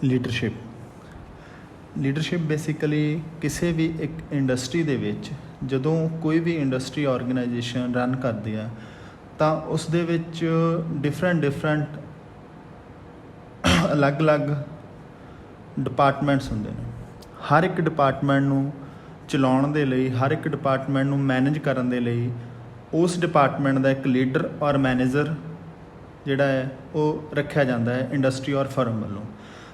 Leadership basically ਕਿਸੇ ਵੀ ਇੱਕ industry ਦੇ ਵਿੱਚ ਜਦੋਂ ਕੋਈ ਵੀ ਇੰਡਸਟਰੀ ਆਰਗੇਨਾਈਜੇਸ਼ਨ ਰਨ ਕਰਦੀ ਆ ਤਾਂ ਉਸ ਦੇ ਵਿੱਚ ਡਿਫਰੈਂਟ ਅਲੱਗ-ਅਲੱਗ ਡਿਪਾਰਟਮੈਂਟਸ ਹੁੰਦੇ ਨੇ। ਹਰ ਇੱਕ ਡਿਪਾਰਟਮੈਂਟ ਨੂੰ ਚਲਾਉਣ ਦੇ ਲਈ, ਹਰ ਇੱਕ ਡਿਪਾਰਟਮੈਂਟ ਨੂੰ ਮੈਨੇਜ ਕਰਨ ਦੇ ਲਈ ਉਸ ਡਿਪਾਰਟਮੈਂਟ ਦਾ ਇੱਕ ਲੀਡਰ ਔਰ ਮੈਨੇਜਰ ਜਿਹੜਾ ਹੈ ਉਹ ਰੱਖਿਆ ਜਾਂਦਾ ਹੈ ਇੰਡਸਟਰੀ ਔਰ ਫਰਮ ਵੱਲੋਂ।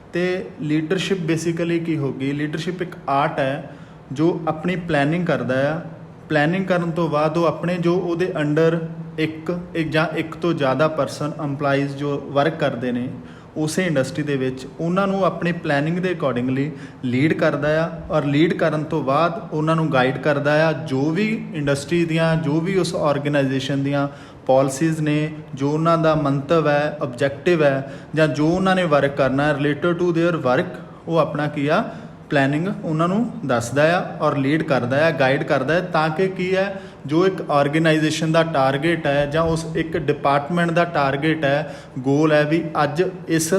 ਅਤੇ ਲੀਡਰਸ਼ਿਪ ਬੇਸਿਕਲੀ ਕੀ ਹੋ ਗਈ, ਲੀਡਰਸ਼ਿਪ ਇੱਕ ਆਰਟ ਹੈ ਜੋ ਆਪਣੀ ਪਲੈਨਿੰਗ ਕਰਦਾ ਆ। ਪਲੈਨਿੰਗ ਕਰਨ ਤੋਂ ਬਾਅਦ ਉਹ ਆਪਣੇ ਜੋ ਉਹਦੇ ਅੰਡਰ ਇੱਕ ਜਾਂ ਇੱਕ ਤੋਂ ਜ਼ਿਆਦਾ ਪਰਸਨ ਇੰਪਲਾਈਜ਼ ਜੋ ਵਰਕ ਕਰਦੇ ਨੇ ਉਸੇ ਇੰਡਸਟਰੀ ਦੇ ਵਿੱਚ, ਉਹਨਾਂ ਨੂੰ ਆਪਣੀ ਪਲੈਨਿੰਗ ਦੇ ਅਕੋਰਡਿੰਗਲੀ ਲੀਡ ਕਰਦਾ ਆ ਔਰ ਲੀਡ ਕਰਨ ਤੋਂ ਬਾਅਦ ਉਹਨਾਂ ਨੂੰ ਗਾਈਡ ਕਰਦਾ ਆ। ਜੋ ਵੀ ਇੰਡਸਟਰੀ ਦੀਆਂ, ਜੋ ਵੀ ਉਸ ਆਰਗੇਨਾਈਜੇਸ਼ਨ ਦੀਆਂ ਪੋਲਿਸੀਜ਼ ਨੇ, ਜੋ ਉਹਨਾਂ ਦਾ ਮੰਤਵ ਹੈ, ਆਬਜੈਕਟਿਵ ਹੈ, ਜਾਂ ਜੋ ਉਹਨਾਂ ਨੇ ਵਰਕ ਕਰਨਾ ਰਿਲੇਟਡ ਟੂ ਦੇਅਰ ਵਰਕ, ਉਹ ਆਪਣਾ ਕੀ ਆ ਪਲੈਨਿੰਗ ਉਹਨਾਂ ਨੂੰ ਦੱਸਦਾ ਆ ਔਰ ਲੀਡ ਕਰਦਾ ਆ, ਗਾਈਡ ਕਰਦਾ ਹੈ, ਤਾਂ ਕਿ ਕੀ ਹੈ ਜੋ ਇੱਕ ਆਰਗੇਨਾਈਜੇਸ਼ਨ ਦਾ ਟਾਰਗੇਟ ਹੈ ਜਾਂ ਉਸ ਇੱਕ ਡਿਪਾਰਟਮੈਂਟ ਦਾ ਟਾਰਗੇਟ ਹੈ, ਗੋਲ ਹੈ ਵੀ ਅੱਜ ਇਸ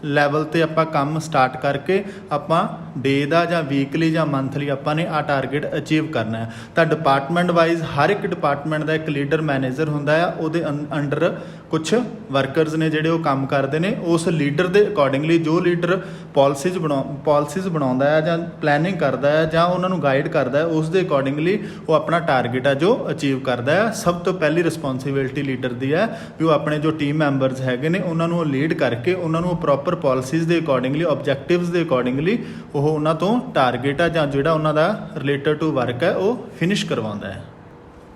ਲੈਵਲ 'ਤੇ ਆਪਾਂ ਕੰਮ ਸਟਾਰਟ ਕਰਕੇ ਆਪਾਂ ਡੇ ਦਾ ਜਾਂ ਵੀਕਲੀ ਜਾਂ ਮੰਥਲੀ ਆਪਾਂ ਨੇ ਆਹ ਟਾਰਗੇਟ ਅਚੀਵ ਕਰਨਾ ਹੈ। ਤਾਂ ਡਿਪਾਰਟਮੈਂਟ ਵਾਈਜ਼ ਹਰ ਇੱਕ ਡਿਪਾਰਟਮੈਂਟ ਦਾ ਇੱਕ ਲੀਡਰ ਮੈਨੇਜਰ ਹੁੰਦਾ ਆ, ਉਹਦੇ ਅੰਡਰ ਕੁਛ ਵਰਕਰਸ ਨੇ ਜਿਹੜੇ ਉਹ ਕੰਮ ਕਰਦੇ ਨੇ। ਉਸ ਲੀਡਰ ਦੇ ਅਕੋਰਡਿੰਗਲੀ ਜੋ ਲੀਡਰ ਪਾਲਿਸੀਜ਼ ਬਣਾਉਂਦਾ ਹੈ ਜਾਂ ਪਲੈਨਿੰਗ ਕਰਦਾ ਹੈ ਜਾਂ ਉਹਨਾਂ ਨੂੰ ਗਾਈਡ ਕਰਦਾ ਹੈ, ਉਸ ਦੇ ਅਕੋਰਡਿੰਗਲੀ ਉਹ ਆਪਣਾ ਟਾਰਗੇਟ ਹੈ ਜੋ ਅਚੀਵ ਕਰਦਾ ਹੈ। ਸਭ ਤੋਂ ਪਹਿਲੀ ਰਿਸਪੌਂਸਿਬਿਲਿਟੀ ਲੀਡਰ ਦੀ ਹੈ ਵੀ ਉਹ ਆਪਣੇ ਜੋ ਟੀਮ ਮੈਂਬਰਸ ਹੈਗੇ ਨੇ ਉਹਨਾਂ ਨੂੰ ਲੀਡ ਕਰਕੇ ਉਹਨਾਂ ਨੂੰ ਪ੍ਰੋਪਰ ਪਾਲਿਸੀਜ਼ ਦੇ ਅਕੋਰਡਿੰਗਲੀ, ਆਬਜੈਕਟਿਵਸ ਦੇ ਅਕੋਰਡਿੰਗਲੀ ਉਹ ਉਹਨਾਂ ਤੋਂ ਟਾਰਗੇਟ ਹੈ ਜਾਂ ਜਿਹੜਾ ਉਹਨਾਂ ਦਾ ਰਿਲੇਟਡ ਟੂ ਵਰਕ ਹੈ ਉਹ ਫਿਨਿਸ਼ ਕਰਵਾਉਂਦਾ ਹੈ।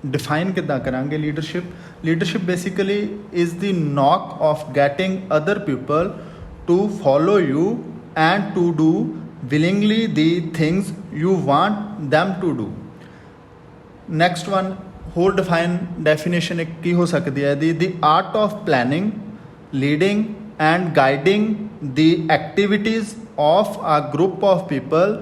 ਡਿਫਾਈਨ ਕਿੱਦਾਂ ਕਰਾਂਗੇ leadership basically is the knack of getting other people to follow you and to do willingly the things you want them to do. Next one ਹੋਰ ਡੈਫੀਨੇਸ਼ਨ ਇੱਕ ਕੀ ਹੋ ਸਕਦੀ ਹੈ the art of planning, leading and guiding the activities of a group of people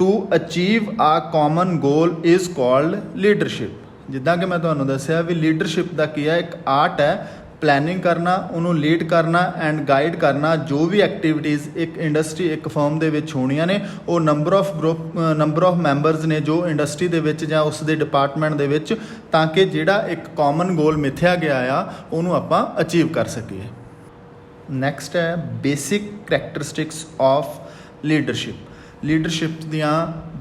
to achieve a common goal is called leadership। ਜਿੱਦਾਂ ਕਿ ਮੈਂ ਤੁਹਾਨੂੰ ਦੱਸਿਆ ਵੀ ਲੀਡਰਸ਼ਿਪ ਦਾ ਕੀ ਹੈ, ਇੱਕ ਆਰਟ ਹੈ ਪਲੈਨਿੰਗ ਕਰਨਾ, ਉਹਨੂੰ ਲੀਡ ਕਰਨਾ ਐਂਡ ਗਾਈਡ ਕਰਨਾ। ਜੋ ਵੀ ਐਕਟੀਵਿਟੀਜ਼ ਇੱਕ ਇੰਡਸਟਰੀ, ਇੱਕ ਫਰਮ ਦੇ ਵਿੱਚ ਹੋਣੀਆਂ ਨੇ, ਉਹ ਨੰਬਰ ਆਫ ਮੈਂਬਰਸ ਨੇ ਜੋ ਇੰਡਸਟਰੀ ਦੇ ਵਿੱਚ ਜਾਂ ਉਸ ਦੇ ਡਿਪਾਰਟਮੈਂਟ ਦੇ ਵਿੱਚ, ਤਾਂ ਕਿ ਜਿਹੜਾ ਇੱਕ ਕਾਮਨ ਗੋਲ ਮਿਥਿਆ ਗਿਆ ਆ ਉਹਨੂੰ ਆਪਾਂ ਅਚੀਵ ਕਰ ਸਕੀਏ। ਨੈਕਸਟ ਹੈ ਬੇਸਿਕ ਕਰੈਕਟਰਿਸਟਿਕਸ ਆਫ ਲੀਡਰਸ਼ਿਪ ਦੀਆਂ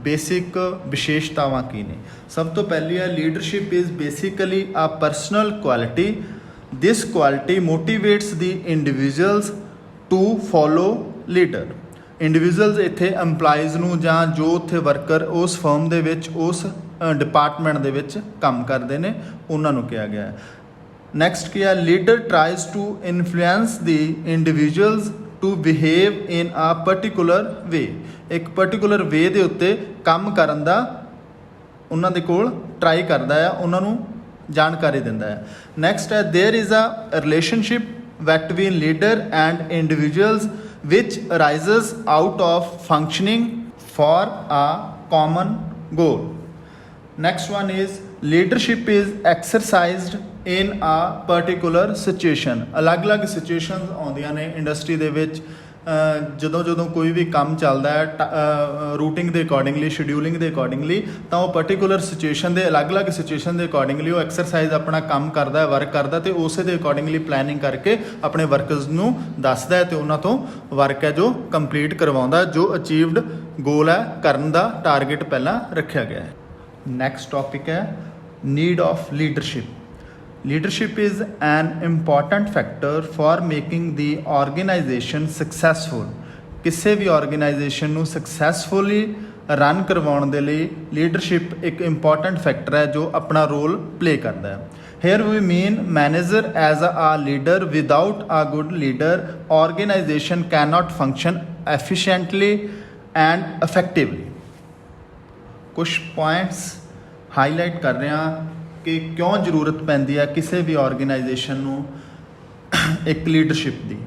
ਬੇਸਿਕ ਵਿਸ਼ੇਸ਼ਤਾਵਾਂ ਕੀ ਨੇ। ਸਭ ਤੋਂ ਪਹਿਲੀ ਹੈ leadership is basically a personal quality. This quality motivates the individuals to follow leader. Individuals ਇੱਥੇ ਇੰਪਲਾਈਜ਼ ਨੂੰ ਜਾਂ ਜੋ ਉੱਥੇ ਵਰਕਰ ਉਸ ਫਰਮ ਦੇ ਵਿੱਚ, ਉਸ ਡਿਪਾਰਟਮੈਂਟ ਦੇ ਵਿੱਚ ਕੰਮ ਕਰਦੇ ਨੇ, ਉਹਨਾਂ ਨੂੰ ਕਿਹਾ ਗਿਆ ਹੈ। ਨੈਕਸਟ ਕੀ ਹੈ, leader ਟਰਾਈਜ਼ to influence the individuals to behave in a particular ਵੇ। ਇੱਕ ਪਰਟੀਕੂਲਰ ਵੇ ਦੇ ਉੱਤੇ ਕੰਮ ਕਰਨ ਦਾ ਉਹਨਾਂ ਦੇ ਕੋਲ ਟਰਾਈ ਕਰਦਾ ਆ, ਉਹਨਾਂ ਨੂੰ ਜਾਣਕਾਰੀ ਦਿੰਦਾ ਹੈ। ਨੈਕਸਟ ਹੈ there is a relationship between leader and individuals which arises out of functioning for a common goal. Next one is leadership is exercised in a particular situation. ਅਲੱਗ-ਅਲੱਗ ਸਿਚੁਏਸ਼ਨਸ ਆਉਂਦੀਆਂ ਨੇ ਇੰਡਸਟਰੀ ਦੇ ਵਿੱਚ। ਜਦੋਂ ਕੋਈ ਵੀ ਕੰਮ ਚੱਲਦਾ ਹੈ ਰੂਟਿੰਗ ਦੇ ਅਕੋਰਡਿੰਗਲੀ, ਸ਼ਡਿਊਲਿੰਗ ਦੇ ਅਕੋਰਡਿੰਗਲੀ, ਤਾਂ ਉਹ ਪਰਟੀਕੂਲਰ ਸਿਚੁਏਸ਼ਨ ਦੇ ਅਲੱਗ-ਅਲੱਗ ਸਿਚੁਏਸ਼ਨ ਦੇ ਅਕੋਰਡਿੰਗਲੀ ਉਹ ਐਕਸਰਸਾਈਜ਼ ਆਪਣਾ ਕੰਮ ਕਰਦਾ ਹੈ, ਵਰਕ ਕਰਦਾ, ਅਤੇ ਉਸੇ ਦੇ ਅਕੋਰਡਿੰਗਲੀ ਪਲੈਨਿੰਗ ਕਰਕੇ ਆਪਣੇ ਵਰਕਰਸ ਨੂੰ ਦੱਸਦਾ ਹੈ ਅਤੇ ਉਹਨਾਂ ਤੋਂ ਵਰਕ ਹੈ ਜੋ ਕੰਪਲੀਟ ਕਰਵਾਉਂਦਾ, ਜੋ ਅਚੀਵਡ ਗੋਲ ਹੈ ਕਰਨ ਦਾ ਟਾਰਗੇਟ ਪਹਿਲਾਂ ਰੱਖਿਆ ਗਿਆ ਹੈ। ਨੈਕਸਟ ਟੌਪਿਕ ਹੈ need of Leadership is an important factor for making the organization successful। ਕਿਸੇ ਵੀ ਆਰਗੇਨਾਈਜੇਸ਼ਨ ਨੂੰ ਸਕਸੈਸਫੁਲੀ ਰਨ ਕਰਵਾਉਣ ਦੇ ਲਈ ਲੀਡਰਸ਼ਿਪ ਇੱਕ ਇੰਪੋਰਟੈਂਟ ਫੈਕਟਰ ਹੈ ਜੋ ਆਪਣਾ ਰੋਲ ਪਲੇ ਕਰਦਾ ਹੈ। Here we mean manager as a leader. Without a good leader, organization cannot function efficiently and effectively। ਕੁਛ ਪੁਆਇੰਟਸ ਹਾਈਲਾਈਟ ਕਰ ਰਹੇ ਹਾਂ ਕਿ ਕਿਉਂ ਜ਼ਰੂਰਤ ਪੈਂਦੀ ਹੈ ਕਿਸੇ ਵੀ ਆਰਗੇਨਾਈਜੇਸ਼ਨ ਨੂੰ ਇੱਕ ਲੀਡਰਸ਼ਿਪ ਦੀ,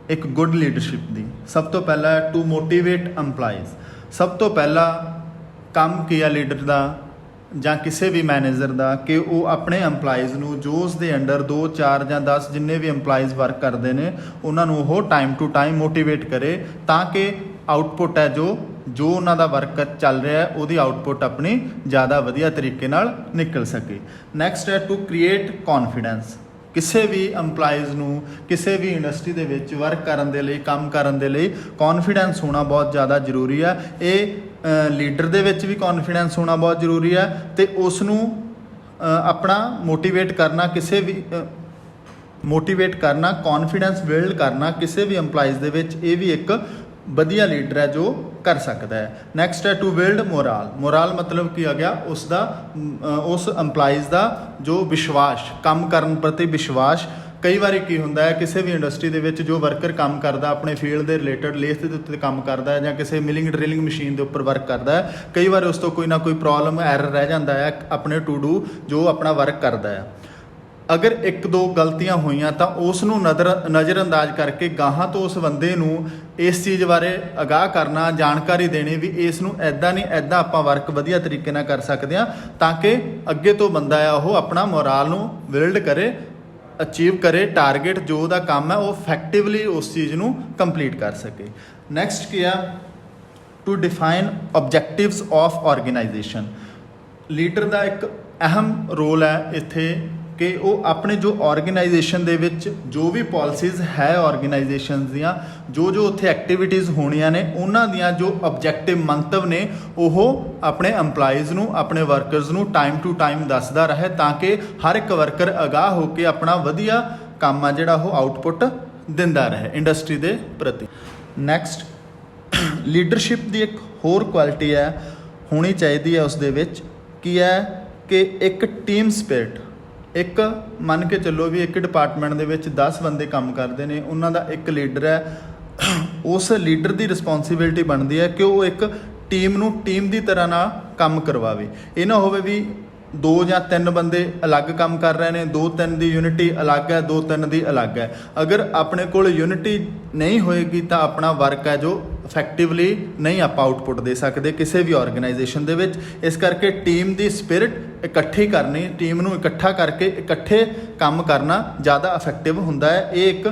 ਇੱਕ ਗੁੱਡ ਲੀਡਰਸ਼ਿਪ ਦੀ। ਸਭ ਤੋਂ ਪਹਿਲਾਂ ਟੂ ਮੋਟੀਵੇਟ ਇੰਪਲਾਈਜ਼। ਸਭ ਤੋਂ ਪਹਿਲਾ ਕੰਮ ਕੀ ਆ ਲੀਡਰ ਦਾ, ਜਾਂ ਕਿਸੇ ਵੀ ਮੈਨੇਜਰ ਦਾ ਕਿ ਉਹ ਆਪਣੇ EMPLOYEES ਨੂੰ ਜੋ ਉਸ ਦੇ ਅੰਡਰ 2 4 ਜਾਂ 10 ਜਿੰਨੇ ਵੀ EMPLOYEES ਵਰਕ ਕਰਦੇ ਨੇ ਉਹਨਾਂ ਨੂੰ ਉਹ ਟਾਈਮ ਟੂ ਟਾਈਮ ਮੋਟੀਵੇਟ ਕਰੇ ਤਾਂ ਕਿ ਆਊਟਪੁੱਟ ਹੈ ਜੋ ਉਹਨਾਂ ਦਾ ਵਰਕ ਚੱਲ ਰਿਹਾ ਹੈ ਉਹਦੀ ਆਊਟਪੁੱਟ ਆਪਣੀ ਜ਼ਿਆਦਾ ਵਧੀਆ ਤਰੀਕੇ ਨਾਲ ਨਿਕਲ ਸਕੇ। ਨੈਕਸਟ ਹੈ ਟੂ ਕ੍ਰੀਏਟ ਕੌਨਫੀਡੈਂਸ। ਕਿਸੇ ਵੀ EMPLOYEES ਨੂੰ ਕਿਸੇ ਵੀ ਇੰਡਸਟਰੀ ਦੇ ਵਿੱਚ ਵਰਕ ਕਰਨ ਦੇ ਲਈ ਕੰਮ ਕਰਨ ਦੇ ਲਈ ਕੌਨਫੀਡੈਂਸ ਹੋਣਾ ਬਹੁਤ ਜ਼ਿਆਦਾ ਜ਼ਰੂਰੀ ਹੈ। ਇਹ ਲੀਡਰ ਦੇ ਵਿੱਚ ਵੀ ਕੌਨਫੀਡੈਂਸ ਹੋਣਾ ਬਹੁਤ ਜ਼ਰੂਰੀ ਹੈ ਅਤੇ ਉਸ ਨੂੰ ਆਪਣਾ ਮੋਟੀਵੇਟ ਕਰਨਾ ਕੌਨਫੀਡੈਂਸ ਬਿਲਡ ਕਰਨਾ ਕਿਸੇ ਵੀ EMPLOYEES ਦੇ ਵਿੱਚ ਇਹ ਵੀ ਇੱਕ ਵਧੀਆ ਲੀਡਰ ਹੈ ਜੋ ਕਰ ਸਕਦਾ ਹੈ। ਨੈਕਸਟ ਹੈ ਟੂ ਬਿਲਡ ਮੋਰਾਲ ਮਤਲਬ ਕੀ ਆ ਗਿਆ ਉਸ EMPLOYEES ਦਾ ਜੋ ਵਿਸ਼ਵਾਸ, ਕੰਮ ਕਰਨ ਪ੍ਰਤੀ ਵਿਸ਼ਵਾਸ। ਕਈ ਵਾਰੀ ਕੀ ਹੁੰਦਾ ਹੈ ਕਿਸੇ ਵੀ ਇੰਡਸਟਰੀ ਦੇ ਵਿੱਚ ਜੋ ਵਰਕਰ ਕੰਮ ਕਰਦਾ ਆਪਣੇ ਫੀਲਡ ਦੇ ਰਿਲੇਟਡ ਲੇਸ ਦੇ ਉੱਤੇ ਕੰਮ ਕਰਦਾ ਹੈ ਜਾਂ ਕਿਸੇ ਮਿਲਿੰਗ ਡਰਿਲਿੰਗ ਮਸ਼ੀਨ ਦੇ ਉੱਪਰ ਵਰਕ ਕਰਦਾ ਹੈ, ਕਈ ਵਾਰ ਉਸ ਤੋਂ ਕੋਈ ਨਾ ਕੋਈ ਪ੍ਰੋਬਲਮ ਐਰਰ ਰਹਿ ਜਾਂਦਾ ਹੈ ਆਪਣੇ ਟੂ ਡੂ ਜੋ ਆਪਣਾ ਵਰਕ ਕਰਦਾ ਹੈ। ਅਗਰ 1-2 ਗਲਤੀਆਂ ਹੋਈਆਂ ਤਾਂ ਉਸ ਨੂੰ ਨਜ਼ਰਅੰਦਾਜ਼ ਕਰਕੇ ਗਾਹਾਂ ਤੋਂ ਉਸ ਬੰਦੇ ਨੂੰ ਇਸ ਚੀਜ਼ ਬਾਰੇ ਅਗਾਹ ਕਰਨਾ, ਜਾਣਕਾਰੀ ਦੇਣੀ ਵੀ ਇਸ ਨੂੰ ਇੱਦਾਂ ਨਹੀਂ ਇੱਦਾਂ ਆਪਾਂ ਵਰਕ ਵਧੀਆ ਤਰੀਕੇ ਨਾਲ ਕਰ ਸਕਦੇ ਹਾਂ ਤਾਂ ਕਿ ਅੱਗੇ ਤੋਂ ਬੰਦਾ ਆ ਉਹ ਆਪਣਾ ਮੋਰਾਲ ਨੂੰ ਬਿਲਡ ਕਰੇ, ਅਚੀਵ ਕਰੇ ਟਾਰਗੇਟ ਜੋ ਉਹਦਾ ਕੰਮ ਹੈ ਉਹ ਇਫੈਕਟਿਵਲੀ ਉਸ ਚੀਜ਼ ਨੂੰ ਕੰਪਲੀਟ ਕਰ ਸਕੇ। ਨੈਕਸਟ ਕੀ ਆ to define objectives of organisation. Leader ਦਾ ਇੱਕ ਅਹਿਮ ਰੋਲ ਹੈ ਇੱਥੇ ਕਿ ਉਹ ਆਪਣੇ ਜੋ ਆਰਗੇਨਾਈਜੇਸ਼ਨ ਦੇ ਵਿੱਚ ਜੋ ਵੀ ਪਾਲਿਸੀਜ਼ ਹੈ ਆਰਗੇਨਾਈਜੇਸ਼ਨਸ ਦੀਆਂ ਜੋ ਉੱਥੇ ਐਕਟੀਵਿਟੀਜ਼ ਹੋਣੀਆਂ ਨੇ ਉਹਨਾਂ ਦੀਆਂ ਜੋ ਆਬਜੈਕਟਿਵ ਮੰਤਵ ਨੇ ਉਹ ਆਪਣੇ EMPLOYEES ਨੂੰ ਆਪਣੇ ਵਰਕਰਸ ਨੂੰ ਟਾਈਮ ਟੂ ਟਾਈਮ ਦੱਸਦਾ ਰਹੇ ਤਾਂ ਕਿ ਹਰ ਇੱਕ ਵਰਕਰ ਅਗਾਹ ਹੋ ਕੇ ਆਪਣਾ ਵਧੀਆ ਕੰਮ ਆ ਜਿਹੜਾ ਉਹ ਆਊਟਪੁੱਟ ਦਿੰਦਾ ਰਹੇ ਇੰਡਸਟਰੀ ਦੇ ਪ੍ਰਤੀ। ਨੈਕਸਟ ਲੀਡਰਸ਼ਿਪ ਦੀ ਇੱਕ ਹੋਰ ਕੁਆਲਿਟੀ ਹੈ ਹੋਣੀ ਚਾਹੀਦੀ ਹੈ ਉਸ ਦੇ ਵਿੱਚ ਕੀ ਹੈ ਕਿ ਇੱਕ ਟੀਮ ਸਪਿਰਿਟ। ਇੱਕ ਮੰਨ ਕੇ ਚੱਲੋ ਵੀ ਇੱਕ ਡਿਪਾਰਟਮੈਂਟ ਦੇ ਵਿੱਚ 10 ਬੰਦੇ ਕੰਮ ਕਰਦੇ ਨੇ, ਉਹਨਾਂ ਦਾ ਇੱਕ ਲੀਡਰ ਹੈ। ਉਸ ਲੀਡਰ ਦੀ ਰਿਸਪੌਂਸਿਬਿਲਟੀ ਬਣਦੀ ਹੈ ਕਿ ਉਹ ਇੱਕ ਟੀਮ ਨੂੰ ਟੀਮ ਦੀ ਤਰ੍ਹਾਂ ਨਾਲ ਕੰਮ ਕਰਵਾਵੇ। ਇਹ ਨਾ ਹੋਵੇ ਵੀ 2 ਜਾਂ 3 ਬੰਦੇ ਅਲੱਗ ਕੰਮ ਕਰ ਰਹੇ ਨੇ, 2-3 ਦੀ ਯੂਨਿਟੀ ਅਲੱਗ ਹੈ, 2-3 ਦੀ ਅਲੱਗ ਹੈ। ਅਗਰ ਆਪਣੇ ਕੋਲ ਯੂਨਿਟੀ ਨਹੀਂ ਹੋਏਗੀ ਤਾਂ ਆਪਣਾ ਵਰਕ ਹੈ ਜੋ ਇਫੈਕਟਿਵਲੀ ਨਹੀਂ ਆਪਾਂ ਆਊਟਪੁੱਟ ਦੇ ਸਕਦੇ ਕਿਸੇ ਵੀ ਆਰਗੇਨਾਈਜੇਸ਼ਨ ਦੇ ਵਿੱਚ। ਇਸ ਕਰਕੇ ਟੀਮ ਦੀ ਸਪਿਰਿਟ ਇਕੱਠੀ ਕਰਨੀ, ਟੀਮ ਨੂੰ ਇਕੱਠਾ ਕਰਕੇ ਇਕੱਠੇ ਕੰਮ ਕਰਨਾ ਜ਼ਿਆਦਾ ਇਫੈਕਟਿਵ ਹੁੰਦਾ ਹੈ। ਇਹ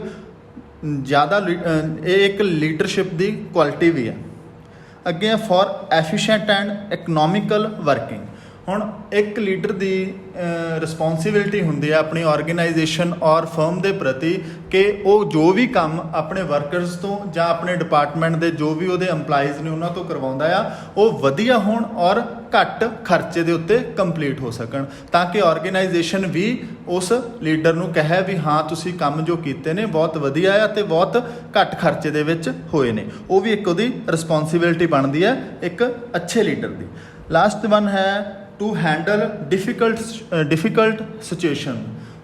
ਇੱਕ ਲੀਡਰਸ਼ਿਪ ਦੀ ਕੁਆਲਿਟੀ ਵੀ ਹੈ। ਅੱਗੇ for efficient and economical working. ਹੁਣ ਇੱਕ ਲੀਡਰ ਦੀ ਰਿਸਪੌਂਸਿਬਿਲਟੀ ਹੁੰਦੀ ਹੈ ਆਪਣੀ ਆਰਗੇਨਾਈਜੇਸ਼ਨ ਔਰ ਫਰਮ ਦੇ ਪ੍ਰਤੀ ਕਿ ਉਹ ਜੋ ਵੀ ਕੰਮ ਆਪਣੇ ਵਰਕਰਸ ਤੋਂ ਜਾਂ ਆਪਣੇ ਡਿਪਾਰਟਮੈਂਟ ਦੇ ਜੋ ਵੀ ਉਹਦੇ EMPLOYEES ਨੇ ਉਹਨਾਂ ਤੋਂ ਕਰਵਾਉਂਦਾ ਆ ਉਹ ਵਧੀਆ ਹੋਣ ਔਰ ਘੱਟ ਖਰਚੇ ਦੇ ਉੱਤੇ ਕੰਪਲੀਟ ਹੋ ਸਕਣ ਤਾਂ ਕਿ ਆਰਗੇਨਾਈਜੇਸ਼ਨ ਵੀ ਉਸ ਲੀਡਰ ਨੂੰ ਕਹੇ ਵੀ ਹਾਂ ਤੁਸੀਂ ਕੰਮ ਜੋ ਕੀਤੇ ਨੇ ਬਹੁਤ ਵਧੀਆ ਆ ਅਤੇ ਬਹੁਤ ਘੱਟ ਖਰਚੇ ਦੇ ਵਿੱਚ ਹੋਏ ਨੇ। ਉਹ ਵੀ ਇੱਕ ਉਹਦੀ ਰਿਸਪੌਂਸਿਬਿਲਟੀ ਬਣਦੀ ਹੈ ਇੱਕ ਅੱਛੇ ਲੀਡਰ ਦੀ। ਲਾਸਟ ਵਨ ਹੈ ਟੂ ਹੈਂਡਲ ਡਿਫਿਕਲਟ ਸਿਚੁਏਸ਼ਨ।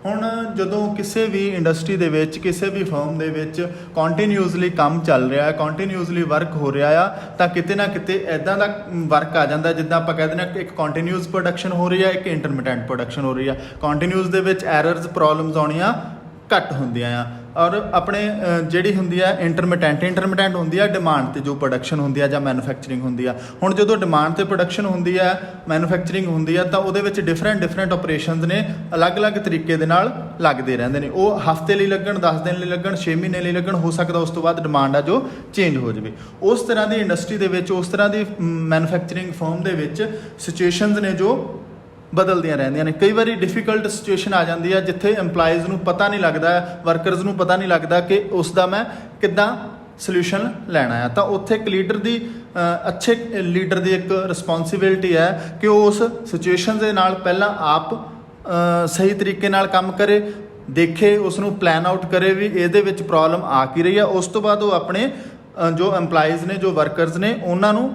ਹੁਣ ਜਦੋਂ ਕਿਸੇ ਵੀ ਇੰਡਸਟਰੀ ਦੇ ਵਿੱਚ ਕਿਸੇ ਵੀ ਫਰਮ ਦੇ ਵਿੱਚ ਕੰਟੀਨਿਊਸਲੀ ਕੰਮ ਚੱਲ ਰਿਹਾ ਹੈ, ਕੰਟੀਨਿਊਸਲੀ ਵਰਕ ਹੋ ਰਿਹਾ ਆ ਤਾਂ ਕਿਤੇ ਨਾ ਕਿਤੇ ਇੱਦਾਂ ਦਾ ਵਰਕ ਆ ਜਾਂਦਾ ਜਿੱਦਾਂ ਆਪਾਂ ਕਹਿ ਦਿੰਦੇ ਹਾਂ ਇੱਕ ਕੰਟੀਨਿਊਸ ਪ੍ਰੋਡਕਸ਼ਨ ਹੋ ਰਹੀ ਹੈ, ਇੱਕ ਇੰਟਰਮੀਡੀਏਟ ਪ੍ਰੋਡਕਸ਼ਨ ਹੋ ਰਹੀ ਹੈ। ਕੰਟੀਨਿਊਸ ਦੇ ਵਿੱਚ ਐਰਰਸ ਪ੍ਰੋਬਲਮਸ ਆਉਣੀਆਂ ਘੱਟ ਹੁੰਦੀਆਂ ਆ ਔਰ ਆਪਣੇ ਜਿਹੜੀ ਹੁੰਦੀ ਆ ਇੰਟਰਮੀਡੀਏਟ ਹੁੰਦੀ ਆ ਡਿਮਾਂਡ 'ਤੇ ਜੋ ਪ੍ਰੋਡਕਸ਼ਨ ਹੁੰਦੀ ਆ ਜਾਂ ਮੈਨੂਫੈਕਚਰਿੰਗ ਹੁੰਦੀ ਆ। ਹੁਣ ਜਦੋਂ ਡਿਮਾਂਡ 'ਤੇ ਪ੍ਰੋਡਕਸ਼ਨ ਹੁੰਦੀ ਆ ਮੈਨੂਫੈਕਚਰਿੰਗ ਹੁੰਦੀ ਆ ਤਾਂ ਉਹਦੇ ਵਿੱਚ ਡਿਫਰੈਂਟ ਆਪਰੇਸ਼ਨਸ ਨੇ ਅਲੱਗ-ਅਲੱਗ ਤਰੀਕੇ ਦੇ ਨਾਲ ਲੱਗਦੇ ਰਹਿੰਦੇ ਨੇ। ਉਹ ਹਫ਼ਤੇ ਲਈ ਲੱਗਣ, 10 ਦਿਨ ਲਈ ਲੱਗਣ, 6 ਮਹੀਨੇ ਲਈ ਲੱਗਣ, ਹੋ ਸਕਦਾ ਉਸ ਤੋਂ ਬਾਅਦ ਡਿਮਾਂਡ ਆ ਜੋ ਚੇਂਜ ਹੋ ਜਾਵੇ। ਉਸ ਤਰ੍ਹਾਂ ਦੀ ਇੰਡਸਟਰੀ ਦੇ ਵਿੱਚ ਉਸ ਤਰ੍ਹਾਂ ਦੀ ਮੈਨੂਫੈਕਚਰਿੰਗ ਫਰਮ ਦੇ ਵਿੱਚ ਸਿਚੁਏਸ਼ਨਸ ਨੇ ਜੋ ਬਦਲਦੀਆਂ ਰਹਿੰਦੀਆਂ ਨੇ। ਕਈ ਵਾਰੀ ਡਿਫਿਕਲਟ ਸਿਚੁਏਸ਼ਨ ਆ ਜਾਂਦੀ ਹੈ ਜਿੱਥੇ EMPLOYEES ਨੂੰ ਪਤਾ ਨਹੀਂ ਲੱਗਦਾ, ਵਰਕਰਸ ਨੂੰ ਪਤਾ ਨਹੀਂ ਲੱਗਦਾ ਕਿ ਉਸ ਦਾ ਮੈਂ ਕਿੱਦਾਂ ਸੋਲਿਊਸ਼ਨ ਲੈਣਾ ਹੈ ਤਾਂ ਉੱਥੇ ਇੱਕ ਲੀਡਰ ਦੀ ਅੱਛੇ ਲੀਡਰ ਦੀ ਇੱਕ ਰਿਸਪੌਂਸਿਬਿਲਟੀ ਹੈ ਕਿ ਉਹ ਉਸ ਸਿਚੁਏਸ਼ਨ ਦੇ ਨਾਲ ਪਹਿਲਾਂ ਆਪ ਸਹੀ ਤਰੀਕੇ ਨਾਲ ਕੰਮ ਕਰੇ, ਦੇਖੇ, ਉਸ ਨੂੰ ਪਲਾਨ ਆਊਟ ਕਰੇ ਵੀ ਇਹਦੇ ਵਿੱਚ ਪ੍ਰੋਬਲਮ ਆ ਕੀ ਰਹੀ ਹੈ। ਉਸ ਤੋਂ ਬਾਅਦ ਉਹ ਆਪਣੇ ਜੋ EMPLOYEES ਨੇ ਜੋ ਵਰਕਰਸ ਨੇ ਉਹਨਾਂ ਨੂੰ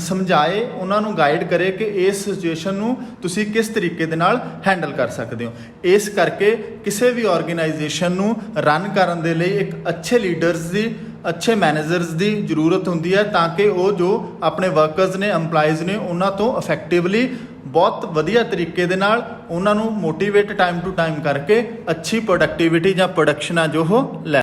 ਸਮਝਾਏ, ਉਹਨਾਂ ਨੂੰ ਗਾਈਡ ਕਰੇ ਕਿ ਇਸ ਸਿਚੁਏਸ਼ਨ ਨੂੰ ਤੁਸੀਂ ਕਿਸ ਤਰੀਕੇ ਦੇ ਨਾਲ ਹੈਂਡਲ ਕਰ ਸਕਦੇ ਹੋ। ਇਸ ਕਰਕੇ ਕਿਸੇ ਵੀ ਆਰਗੇਨਾਈਜੇਸ਼ਨ ਨੂੰ ਰਨ ਕਰਨ ਦੇ ਲਈ ਇੱਕ ਅੱਛੇ ਲੀਡਰਸ ਦੀ, ਅੱਛੇ ਮੈਨੇਜਰਸ ਦੀ ਜ਼ਰੂਰਤ ਹੁੰਦੀ ਹੈ ਤਾਂ ਕਿ ਉਹ ਜੋ ਆਪਣੇ ਵਰਕਰਸ ਨੇ, EMPLOYEES ਨੇ ਉਹਨਾਂ ਤੋਂ ਇਫੈਕਟਿਵਲੀ ਬਹੁਤ ਵਧੀਆ ਤਰੀਕੇ ਦੇ ਨਾਲ ਉਹਨਾਂ ਨੂੰ ਮੋਟੀਵੇਟ ਟਾਈਮ ਟੂ ਟਾਈਮ ਕਰਕੇ ਅੱਛੀ ਪ੍ਰੋਡਕਟਿਵਿਟੀ ਜਾਂ ਪ੍ਰੋਡਕਸ਼ਨ ਆ ਜੋ ਉਹ ਲੈ